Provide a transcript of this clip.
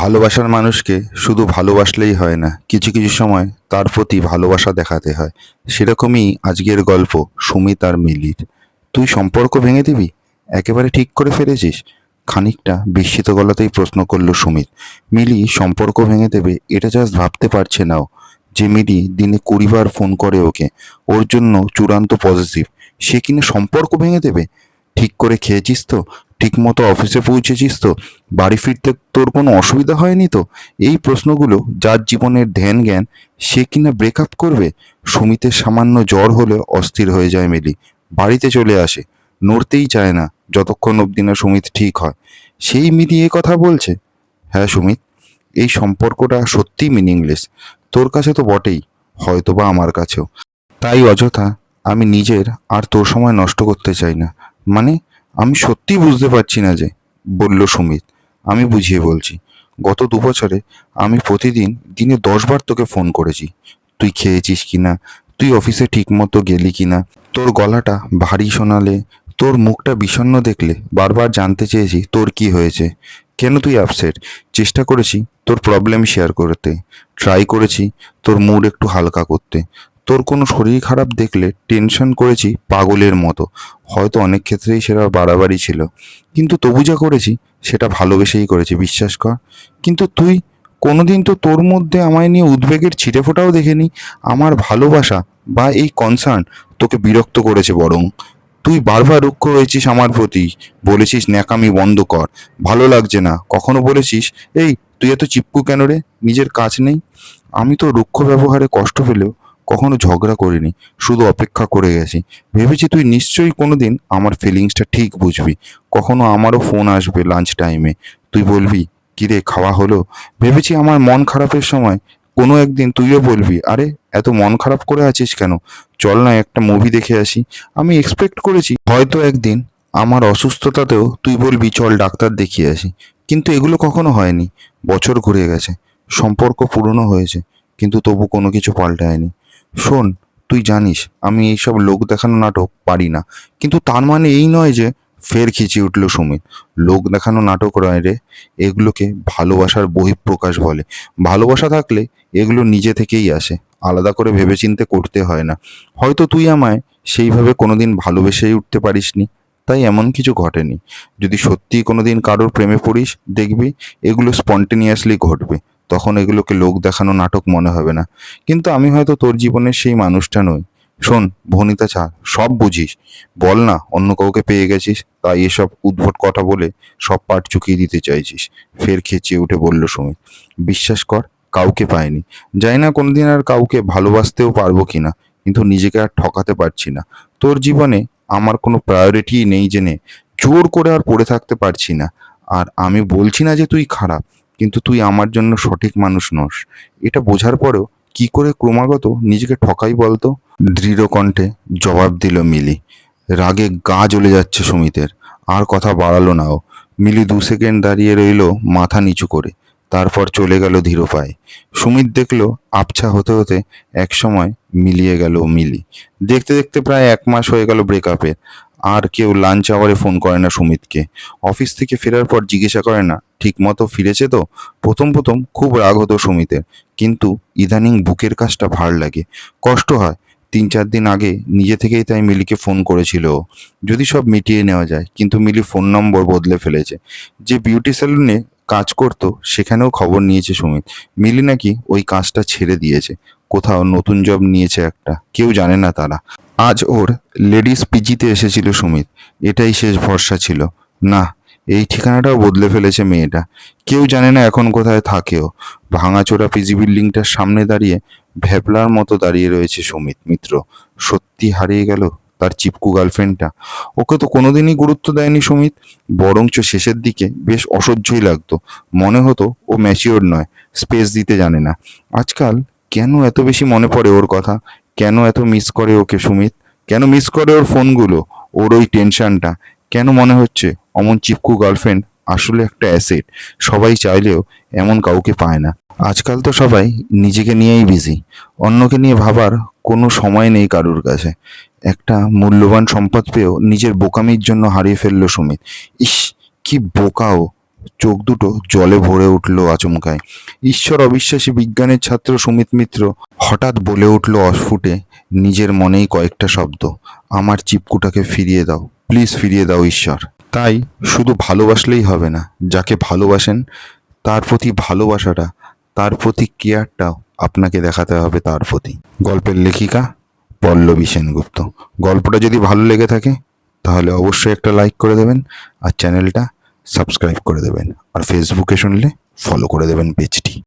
ভালোবাসার মানুষকে শুধু ভালোবাসলেই হয় না, কিছু কিছু সময় তার প্রতি ভালোবাসা দেখাতে হয়। সেরকমই আজকের গল্প সুমিত আর মিলির। তুই সম্পর্ক ভেঙে দিবি? একেবারে ঠিক করে ফেলেছিস? খানিকটা বিস্মিত গলাতেই প্রশ্ন করলো সুমিত। মিলি সম্পর্ক ভেঙে দেবে এটা জাস্ট ভাবতে পারছে না ও। যে মিলি দিনে 20 বার ফোন করে ওকে, ওর জন্য চূড়ান্ত পজিটিভ, সে কিনা সম্পর্ক ভেঙে দেবে? ঠিক করে খেয়েছিস তো? ঠিক মতো অফিসে পৌঁছেছিস তো? বাড়ি ফিরতে তোর কোনো অসুবিধা হয়নি তো? এই প্রশ্নগুলো যার জীবনের ধ্যান জ্ঞান, সে কিনা ব্রেকআপ করবে? সুমিতের সামান্য জ্বর হলে অস্থির হয়ে যায় মিলি। বাড়িতে চলে আসে, নড়তেই চায় না যতক্ষণ অবধি না সুমিত ঠিক হয়। সেই মিলি এ কথা বলছে? হ্যাঁ সুমিত, এই সম্পর্কটা সত্যিই মিনিংলেস। তোর কাছে তো বটেই, হয়তোবা আমার কাছেও। তাই অযথা আমি নিজের আর তোর সময় নষ্ট করতে চাই না। মানে, আমি সত্যিই বুঝতে পারছি না যে, বলল সুমিত। আমি বুঝিয়ে বলছি। গত 2 বছরে আমি প্রতিদিন দিনে 10 বার তোকে ফোন করেছি। তুই খেয়েছিস কিনা, তুই অফিসে ঠিক মতো গেলি কিনা, তোর গলাটা ভারী শোনালে, তোর মুখটা বিষণ্ণ দেখলে বারবার জানতে চেয়েছি তোর কি হয়েছে, কেন তুই আপসেট। চেষ্টা করেছি তোর প্রবলেম শেয়ার করতে, ট্রাই করেছি তোর মুড একটু হালকা করতে। তোর কোনো শরীর খারাপ দেখলে টেনশন করেছি পাগলের মতো। হয়তো অনেক ক্ষেত্রেই সেটা বাড়াবাড়ি ছিল, কিন্তু তবু যা করেছি সেটা ভালোবেসেই করেছি, বিশ্বাস কর। কিন্তু তুই কোনোদিন তো তোর মধ্যে আমায় নিয়ে উদ্বেগের ছিটেফোঁটাও দেখেনি। আমার ভালোবাসা বা এই কনসার্ন তোকে বিরক্ত করেছে বরং। তুই বারবার রুক্ষ হয়েছিস আমার প্রতি, বলেছিস ন্যাকামি বন্ধ কর, ভালো লাগছে না। কখনো বলেছিস, এই তুই এত চিপকু কেন রে, নিজের কাজ নেই? আমি তো রুক্ষ ব্যবহারে কষ্ট পেলেও কখনো ঝগড়া করিনি, শুধু অপেক্ষা করে গেছি। ভেবেছি তুই নিশ্চয়ই কোনোদিন আমার ফিলিংসটা ঠিক বুঝবি। কখনো আমারও ফোন আসবে লাঞ্চ টাইমে, তুই বলবি, কিরে খাওয়া হলো? ভেবেছি আমার মন খারাপের সময় কোনো একদিন তুইও বলবি, আরে এত মন খারাপ করে আছিস কেন, চল না একটা মুভি দেখে আসি। আমি এক্সপেক্ট করেছি হয়তো একদিন আমার অসুস্থতাতেও তুই বলবি চল ডাক্তার দেখিয়ে আসি। কিন্তু এগুলো কখনো হয়নি। বছর ঘুরে গেছে, সম্পর্ক পুরনো হয়েছে, কিন্তু তবু কোনো কিছু পাল্টায়নি। শোন, তুই জানিস আমি এইসব লোক দেখানো নাটক পারি না, কিন্তু তার মানে এই নয় যে, ফের খিচে উঠল সুমিত। লোক দেখানো নাটক নয় রে, এগুলোকে ভালোবাসার বহিঃপ্রকাশ বলে। ভালোবাসা থাকলে এগুলো নিজে থেকেই আসে, আলাদা করে ভেবেচিন্তে করতে হয় না। হয়তো তুই আমায় সেইভাবে কোনোদিন ভালোবেসেই উঠতে পারিসনি, তাই এমন কিছু ঘটেনি। যদি সত্যিই কোনোদিন কারোর প্রেমে পড়িস, দেখবি এগুলো স্পন্টেনিয়াসলি ঘটবে। তখন এগুলোকে লোক দেখানো নাটক মনে হবে না। কিন্তু আমি হয়তো তোর জীবনের সেই মানুষটা নই। শোন, ভনিতা ছাড়, সব বুঝিস। বল না অন্য কাউকে পেয়ে গেছিস, তাই এসব উদ্ভট কথা বলে সব পাট চুকিয়ে দিতে চাইছিস? ফের খেঁচিয়ে উঠে বলল সুমিত। বিশ্বাস কর, কাউকে পাইনি। জানি না কোনোদিন আর কাউকে ভালোবাসতেও পারবো কিনা, কিন্তু নিজেকে আর ঠকাতে পারছি না। তোর জীবনে আমার কোনো প্রায়োরিটিই নেই জেনে জোর করে আর পড়ে থাকতে পারছি না। আর আমি বলছি না যে তুই খারাপ, কিন্তু তুই আমার জন্য সঠিক মানুষ নস। এটা বোঝার পরেও কি করে ক্রমাগত নিজেকে ঠকাই বলতো? দৃঢ় কণ্ঠে জবাব দিল মিলি। রাগে গা জ্বলে যাচ্ছে সুমিতের। আর কথা বাড়ালো না ও। মিলি 2 সেকেন্ড দাঁড়িয়ে রইল মাথা নিচু করে, তারপর চলে গেল ধীর পায়ে। সুমিত দেখলো আবছা হতে হতে একসময় মিলিয়ে গেল মিলি। দেখতে দেখতে প্রায় 1 মাস হয়ে গেল ব্রেকআপের। আর কেউ লাঞ্চ আওয়ারে ফোন করে না সুমিতকে। অফিস থেকে ফেরার পর জিজ্ঞাসা করে না ঠিক মতো ফিরেছে তো। প্রথম প্রথম খুব রাগ হতো সুমিতের, কিন্তু ইদানিং বুকের কাজটা ভার লাগে, কষ্ট হয়। 3-4 দিন আগে নিজে থেকেই তাই মিলিকে ফোন করেছিল ও, যদি সব মিটিয়ে নেওয়া যায়। কিন্তু মিলি ফোন নম্বর বদলে ফেলেছে। যে বিউটি সেলুনে কাজ করতো সেখানেও খবর নিয়েছে সুমিত। মিলি নাকি ওই কাজটা ছেড়ে দিয়েছে, কোথাও নতুন জব নিয়েছে একটা, কেউ জানে না তারা। আজ ওর লেডিস পিজিতে এসেছিল সুমিত, এটাই শেষ ভরসা ছিল। না, এই ঠিকানাটাও বদলে ফেলেছে মেয়েটা। কেউ জানে না এখন কোথায় থাকেও। ভাঙাচোরা পিজি বিল্ডিংটার সামনে দাঁড়িয়ে ভ্যাবলার মতো দাঁড়িয়ে রয়েছে সুমিত মিত্র। সত্যি হারিয়ে গেল তার চিপকু গার্লফ্রেন্ডটা। ওকে তো কোনোদিনই গুরুত্ব দেয়নি সুমিত, বরঞ্চ শেষের দিকে বেশ অসহ্যই লাগতো। মনে হতো ও ম্যাচিওর নয়, স্পেস দিতে জানে না। আজকাল কেন এত বেশি মনে পড়ে ওর কথা? কেন এত মিস করে ওকে সুমিত? কেন মিস করে ওর ফোনগুলো, ওর ওই টেনশনটা? কেন মনে হচ্ছে অমন চিপকু গার্লফ্রেন্ড আসলে একটা অ্যাসেট? সবাই চাইলেও এমন কাউকে পায় না। আজকাল তো সবাই নিজেকে নিয়েই বিজি, অন্যকে নিয়ে ভাবার কোনো সময় নেই কারুর কাছে। একটা মূল্যবান সম্পদ পেয়েও নিজের বোকামির জন্য হারিয়ে ফেললো সুমিত। ইস, কি বোকা ও! চোখ দুটো জলে ভরে উঠল আচমকায়। ঈশ্বর অবিশ্বাসী বিজ্ঞানের ছাত্র সুমিত মিত্র হঠাৎ বলে উঠল অস্ফুটে, নিজের মনেই কয়েকটা শব্দ, আমার চিপকুটাকে ফিরিয়ে দাও, প্লিজ ফিরিয়ে দাও ঈশ্বর। তাই শুধু ভালোবাসলেই হবে না, যাকে ভালোবাসেন তার প্রতি ভালোবাসাটা, তার প্রতি কেয়ারটাও আপনাকে দেখাতে হবে তার প্রতি। গল্পের লেখিকা পল্লবী সেনগুপ্ত। গল্পটা যদি ভালো লেগে থাকে তাহলে অবশ্যই একটা লাইক করে দেবেন, আর চ্যানেলটা সাবস্ক্রাইব করে দেবেন, আর ফেসবুকে শুনলে ফলো করে দেবেন পেজটি।